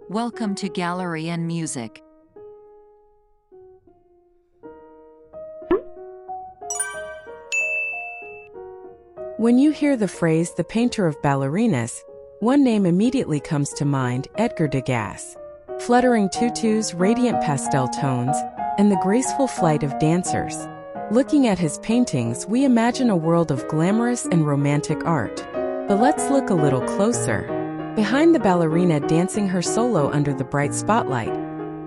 Welcome to Gallery&Music. When you hear the phrase "the painter of ballerinas," one name immediately comes to mind: Edgar Degas. Fluttering tutus, radiant pastel tones, and the graceful flight of dancers. Looking at his paintings, we imagine a world of glamorous and romantic art. But let's look a little closer. Behind the ballerina dancing her solo under the bright spotlight,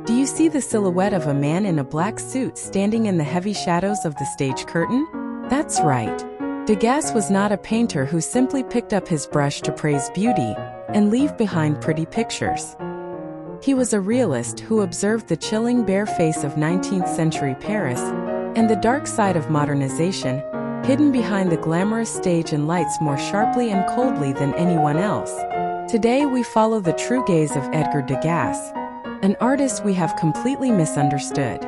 do you see the silhouette of a man in a black suit standing in the heavy shadows of the stage curtain? That's right. Degas was not a painter who simply picked up his brush to praise beauty and leave behind pretty pictures. He was a realist who observed the chilling bare face of 19th century Paris and the dark side of modernization, hidden behind the glamorous stage and lights more sharply and coldly than anyone else. Today we follow the true gaze of Edgar Degas, an artist we have completely misunderstood.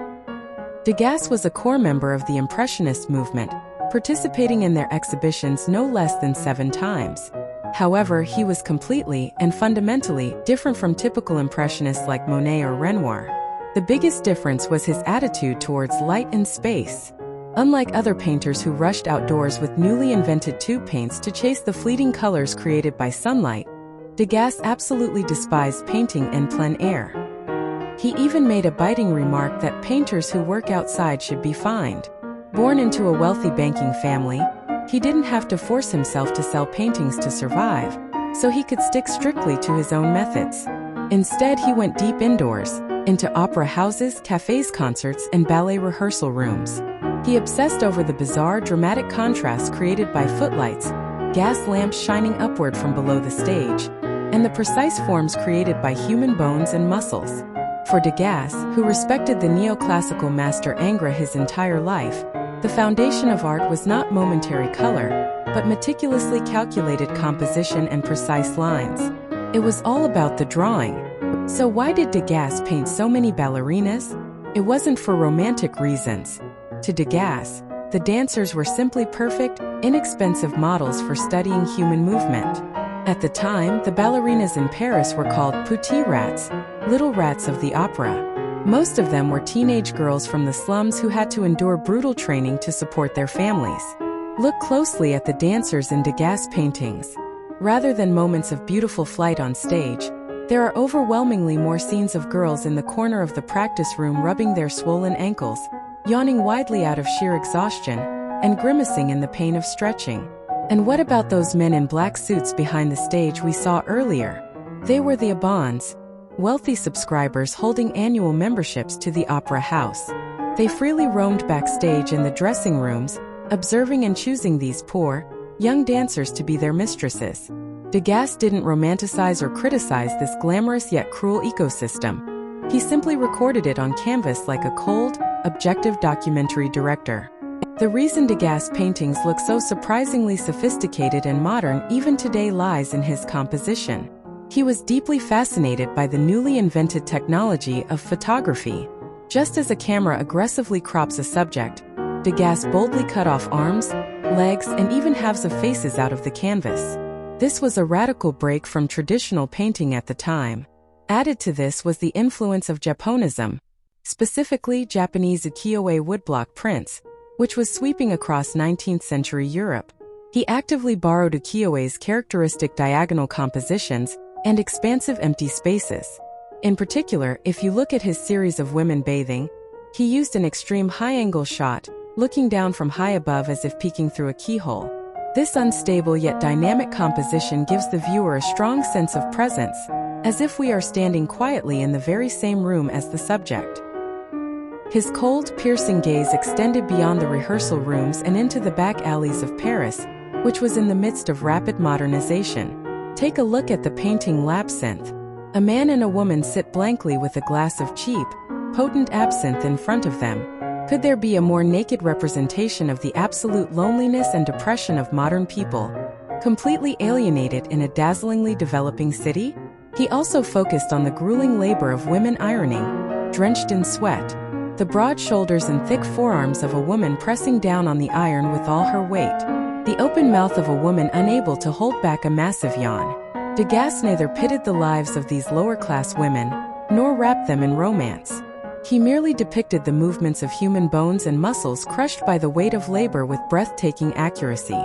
Degas was a core member of the Impressionist movement, participating in their exhibitions no less than 7 times. However, he was completely and fundamentally different from typical Impressionists like Monet or Renoir. The biggest difference was his attitude towards light and space. Unlike other painters who rushed outdoors with newly invented tube paints to chase the fleeting colors created by sunlight, Degas absolutely despised painting en plein air. He even made a biting remark that painters who work outside should be fined. Born into a wealthy banking family, he didn't have to force himself to sell paintings to survive, so he could stick strictly to his own methods. Instead, he went deep indoors, into opera houses, cafes, concerts, and ballet rehearsal rooms. He obsessed over the bizarre, dramatic contrasts created by footlights, gas lamps shining upward from below the stage, and the precise forms created by human bones and muscles. For Degas, who respected the neoclassical master Ingres his entire life, the foundation of art was not momentary color, but meticulously calculated composition and precise lines. It was all about the drawing. So why did Degas paint so many ballerinas? It wasn't for romantic reasons. To Degas, the dancers were simply perfect, inexpensive models for studying human movement. At the time, the ballerinas in Paris were called petit rats, little rats of the opera. Most of them were teenage girls from the slums who had to endure brutal training to support their families. Look closely at the dancers in Degas' paintings. Rather than moments of beautiful flight on stage, there are overwhelmingly more scenes of girls in the corner of the practice room rubbing their swollen ankles, yawning widely out of sheer exhaustion, and grimacing in the pain of stretching. And what about those men in black suits behind the stage we saw earlier? They were the Abonnés, wealthy subscribers holding annual memberships to the opera house. They freely roamed backstage in the dressing rooms, observing and choosing these poor, young dancers to be their mistresses. Degas didn't romanticize or criticize this glamorous yet cruel ecosystem. He simply recorded it on canvas like a cold, objective documentary director. The reason Degas' paintings look so surprisingly sophisticated and modern even today lies in his composition. He was deeply fascinated by the newly invented technology of photography. Just as a camera aggressively crops a subject, Degas boldly cut off arms, legs, and even halves of faces out of the canvas. This was a radical break from traditional painting at the time. Added to this was the influence of Japonism, specifically Japanese Ukiyo-e woodblock prints, which was sweeping across 19th century Europe. He actively borrowed Ukiyo-e's characteristic diagonal compositions and expansive empty spaces. In particular, if you look at his series of women bathing, he used an extreme high-angle shot, looking down from high above as if peeking through a keyhole. This unstable yet dynamic composition gives the viewer a strong sense of presence, as if we are standing quietly in the very same room as the subject. His cold, piercing gaze extended beyond the rehearsal rooms and into the back alleys of Paris, which was in the midst of rapid modernization. Take a look at the painting L'Absinthe. A man and a woman sit blankly with a glass of cheap, potent absinthe in front of them. Could there be a more naked representation of the absolute loneliness and depression of modern people, completely alienated in a dazzlingly developing city? He also focused on the grueling labor of women ironing, drenched in sweat. The broad shoulders and thick forearms of a woman pressing down on the iron with all her weight. The open mouth of a woman unable to hold back a massive yawn. Degas neither pitted the lives of these lower-class women, nor wrapped them in romance. He merely depicted the movements of human bones and muscles crushed by the weight of labor with breathtaking accuracy.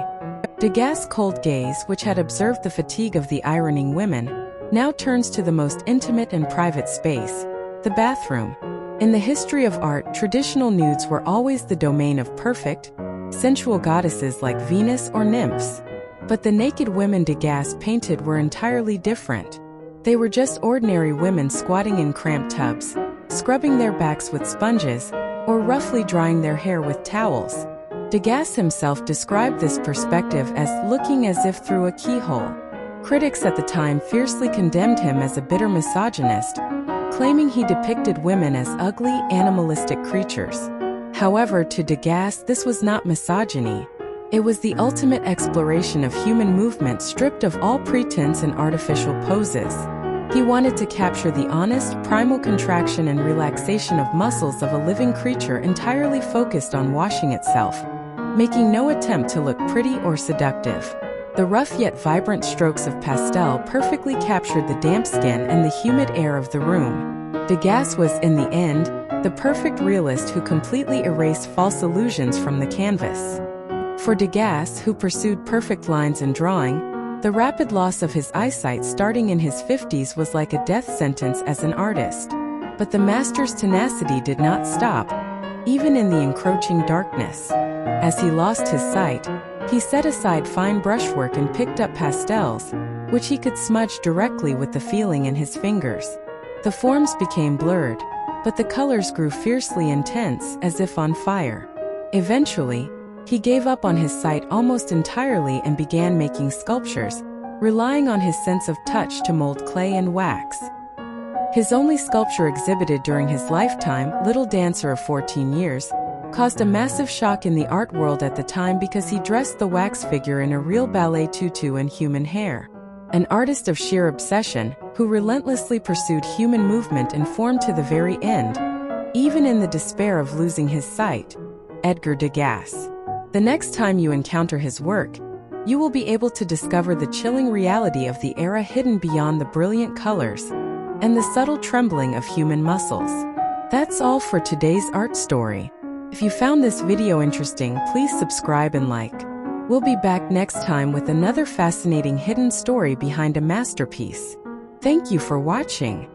Degas' cold gaze, which had observed the fatigue of the ironing women, now turns to the most intimate and private space, the bathroom. In the history of art, traditional nudes were always the domain of perfect, sensual goddesses like Venus or nymphs. But the naked women Degas painted were entirely different. They were just ordinary women squatting in cramped tubs, scrubbing their backs with sponges, or roughly drying their hair with towels. Degas himself described this perspective as looking as if through a keyhole. Critics at the time fiercely condemned him as a bitter misogynist, claiming he depicted women as ugly, animalistic creatures. However, to Degas, this was not misogyny. It was the ultimate exploration of human movement stripped of all pretense and artificial poses. He wanted to capture the honest, primal contraction and relaxation of muscles of a living creature entirely focused on washing itself, making no attempt to look pretty or seductive. The rough yet vibrant strokes of pastel perfectly captured the damp skin and the humid air of the room. Degas was, in the end, the perfect realist who completely erased false illusions from the canvas. For Degas, who pursued perfect lines in drawing, the rapid loss of his eyesight starting in his 50s was like a death sentence as an artist. But the master's tenacity did not stop, even in the encroaching darkness. As he lost his sight, he set aside fine brushwork and picked up pastels, which he could smudge directly with the feeling in his fingers. The forms became blurred, but the colors grew fiercely intense, as if on fire. Eventually, he gave up on his sight almost entirely and began making sculptures, relying on his sense of touch to mold clay and wax. His only sculpture exhibited during his lifetime, Little Dancer of 14 Years, caused a massive shock in the art world at the time because he dressed the wax figure in a real ballet tutu and human hair. An artist of sheer obsession, who relentlessly pursued human movement and form to the very end, even in the despair of losing his sight. Edgar Degas. The next time you encounter his work, you will be able to discover the chilling reality of the era hidden beyond the brilliant colors and the subtle trembling of human muscles. That's all for today's art story. If you found this video interesting, please subscribe and like. We'll be back next time with another fascinating hidden story behind a masterpiece. Thank you for watching.